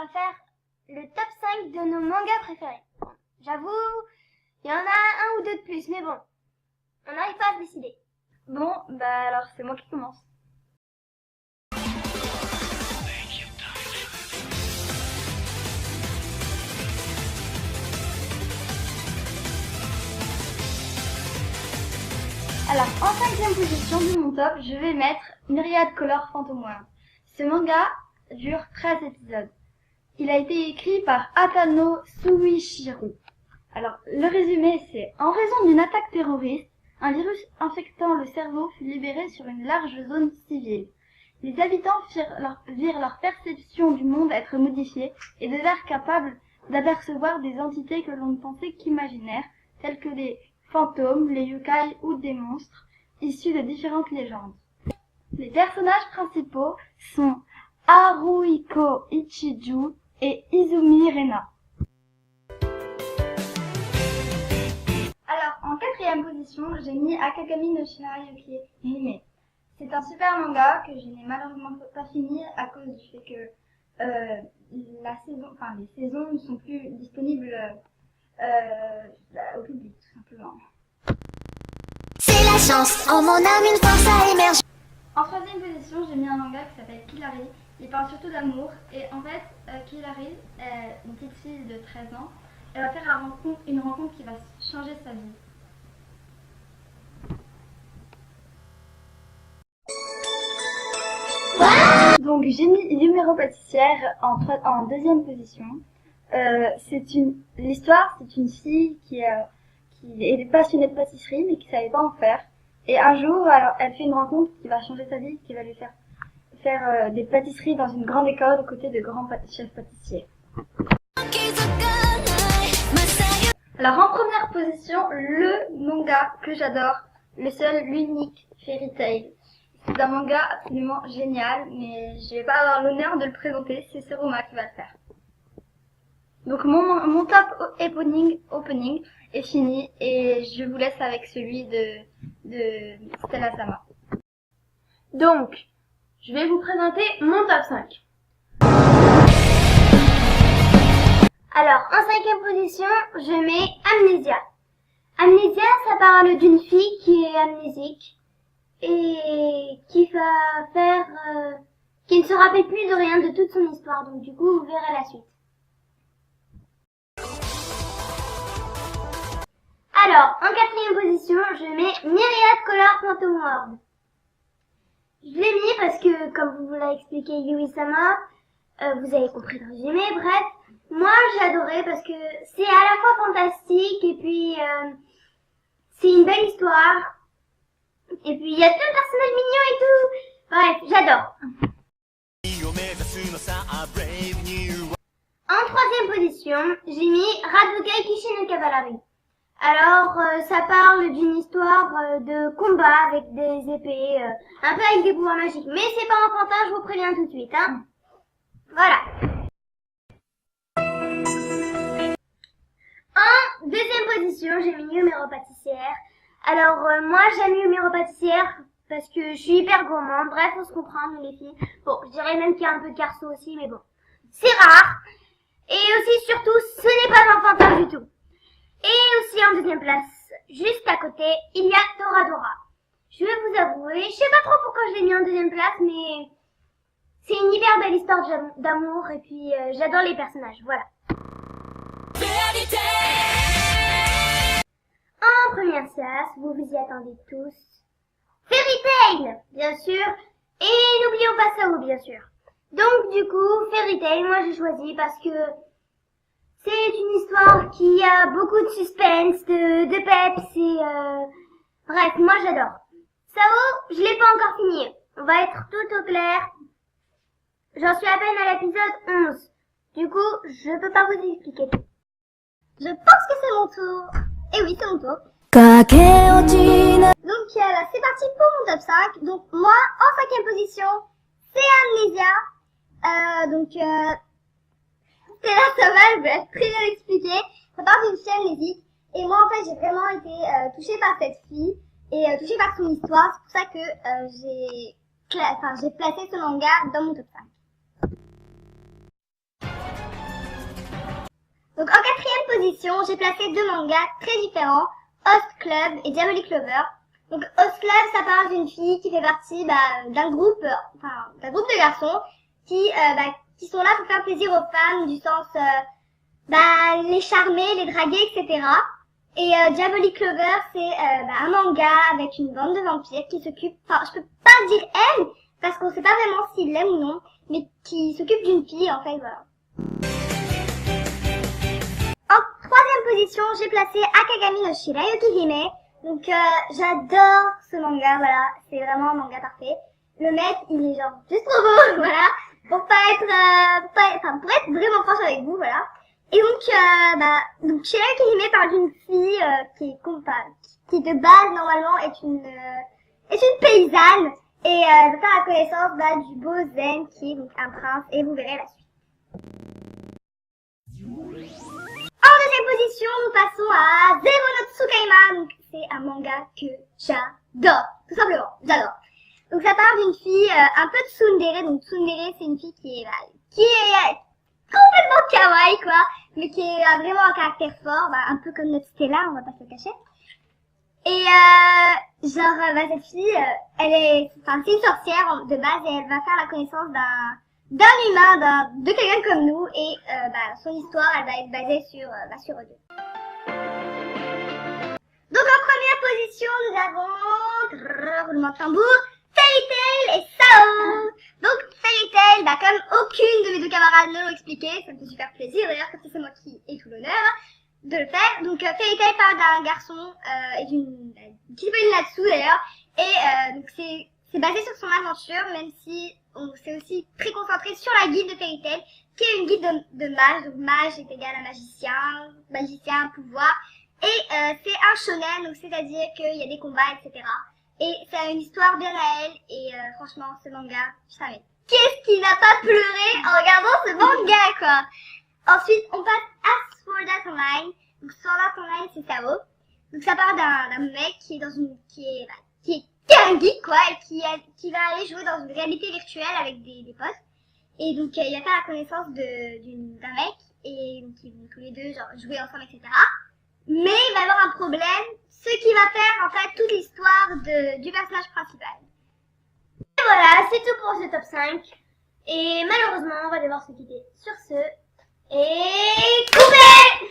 va faire le top 5 de nos mangas préférés. J'avoue, il y en a un ou deux de plus, mais bon, on n'arrive pas à se décider. Bon, bah alors c'est moi qui commence. Alors, en 5e position de mon top, je vais mettre Myriad Color Phantom World. Ce manga dure 13 épisodes. Il a été écrit par Atano Suishiro. Alors, le résumé, c'est: en raison d'une attaque terroriste, un virus infectant le cerveau fut libéré sur une large zone civile. Les habitants virent leur perception du monde être modifiée et devinrent capables d'apercevoir des entités que l'on ne pensait qu'imaginaires, telles que des fantômes, les yokai ou des monstres, issus de différentes légendes. Les personnages principaux sont Haruhiko Ichiju et Izumi Rena. Alors, en 4e position, j'ai mis Akagami no Shinari Hime. C'est un super manga que je n'ai malheureusement pas fini à cause du fait que les saisons ne sont plus disponibles au public, tout simplement. C'est la chance, en mon âme une force a émergé. En 3e position, j'ai mis un manga qui s'appelle Killari. Il parle surtout d'amour. Et en fait, Killari est une petite fille de 13 ans. Elle va faire une rencontre qui va changer sa vie. Donc j'ai mis Yumero pâtissière en 2e position. L'histoire, c'est une fille qui est passionnée de pâtisserie mais qui savait pas en faire. Et un jour, alors, elle fait une rencontre qui va changer sa vie, qui va lui faire des pâtisseries dans une grande école aux côtés de grands chefs pâtissiers. Alors en première position, le manga que j'adore, le seul, l'unique, Fairy Tail. C'est un manga absolument génial, mais je vais pas avoir l'honneur de le présenter, c'est Seroma qui va le faire. Donc mon top opening est fini et je vous laisse avec celui de Stella Sama. Donc, je vais vous présenter mon top 5. Alors, en 5e position, je mets Amnesia. Amnesia, ça parle d'une fille qui est amnésique et qui ne se rappelle plus de rien de toute son histoire. Donc du coup, vous verrez la suite. Alors, en 4e position, je mets Myriad Color Phantom World. Je l'ai mis parce que, comme vous l'a expliqué Yui-sama, vous avez compris le résumé, bref. Moi, j'ai adoré parce que c'est à la fois fantastique et puis c'est une belle histoire. Et puis il y a plein de personnages mignons et tout. Bref, j'adore. En 3e position, j'ai mis Radugai Kishin no Cavalry. Alors, ça parle d'une histoire de combat avec des épées, un peu avec des pouvoirs magiques. Mais c'est pas enfantin, je vous préviens tout de suite, hein. Voilà. En 2e position, j'ai mis Yumero pâtissière. Alors, moi, j'aime Yumero pâtissière parce que je suis hyper gourmande. Bref, on se comprend, nous les filles. Bon, je dirais même qu'il y a un peu de garçon aussi, mais bon. C'est rare. Et aussi, surtout, ce n'est pas enfantin du tout. Et aussi, en 2e place, juste à côté, il y a Toradora. Je vais vous avouer, je sais pas trop pourquoi je l'ai mis en 2e place, mais c'est une hyper belle histoire d'amour et puis j'adore les personnages, voilà. En première place, vous vous y attendez tous. Fairy Tail, bien sûr. Et n'oublions pas Sao, bien sûr. Donc du coup, Fairy Tail, moi j'ai choisi parce que c'est une histoire qui a beaucoup de suspense, de peps et bref, moi j'adore. Sao, je l'ai pas encore fini. On va être tout au clair. J'en suis à peine à l'épisode 11. Du coup, je peux pas vous expliquer tout. Je pense que c'est mon tour. Et oui, c'est mon tour. Donc là, c'est parti pour mon top 5. Donc moi, en 5e position, c'est Amnesia. C'est là, ça va, je vais être très bien expliqué. Ça parle d'une fille amnésique. Et moi, en fait, j'ai vraiment été touchée par cette fille et touchée par son histoire. C'est pour ça que j'ai placé ce manga dans mon top 5. Donc en quatrième position, j'ai placé deux mangas très différents, Host Club et Diabolic Lover. Donc Host Club, ça parle d'une fille qui fait partie d'un groupe de garçons qui sont là pour faire plaisir aux femmes, du sens les charmer, les draguer, etc. Et Diabolic Lover, c'est un manga avec une bande de vampires qui s'occupe, je peux pas dire elle, parce qu'on sait pas vraiment s'il l'aime ou non, mais qui s'occupe d'une fille, en fait, voilà. En troisième position, j'ai placé Akagami no Shirayuki Hime. Donc j'adore ce manga, voilà, c'est vraiment un manga parfait. Le mec, il est genre juste trop beau, voilà, pour être vraiment franche avec vous, voilà. Et donc Shirayuki Hime parle d'une fille qui de base normalement est une paysanne et va faire la connaissance du beau Zen qui est donc un prince et vous verrez la suite. En deuxième position, nous passons à Zero no Tsukaima. Donc c'est un manga que j'adore, tout simplement, j'adore. Donc ça parle d'une fille un peu tsundere. Donc tsundere, c'est une fille qui est complètement kawaii quoi, mais qui a vraiment un caractère fort, un peu comme notre Stella, on va pas se le cacher. Et cette fille, c'est une sorcière de base et elle va faire la connaissance d'un humain, de quelqu'un comme nous et son histoire elle va être basée sur eux deux. Donc en première position nous avons roulement de tambour, Fairy Tail et Sao. Donc Fairy Tail, comme aucune de mes deux camarades ne l'ont expliqué, ça me fait super plaisir d'ailleurs parce que c'est moi qui ai tout l'honneur de le faire. Donc Fairy Tail parle d'un garçon qui s'appelle Natsu d'ailleurs et donc c'est basé sur son aventure, même si on s'est aussi très concentré sur la guide de Fairy Tail, qui est une guide de mage. Donc mage est égal à magicien, magicien pouvoir, et c'est un shonen, donc c'est-à-dire qu'il y a des combats, etc. Et c'est une histoire bien à elle, et franchement ce manga, putain mais qu'est-ce qui n'a pas pleuré en regardant ce manga quoi. Ensuite on passe à Sword Art Online. Donc Sword Art Online c'est Sao. Donc ça parle d'un mec qui est un geek quoi, et qui va aller jouer dans une réalité virtuelle avec des potes. Et donc il va faire la connaissance d'un mec et donc ils vont tous les deux genre jouer ensemble, etc. Mais il va y avoir un problème, ce qui va faire en fait toute l'histoire du personnage principal. Et voilà, c'est tout pour ce top 5. Et malheureusement, on va devoir se quitter sur ce. Et couper!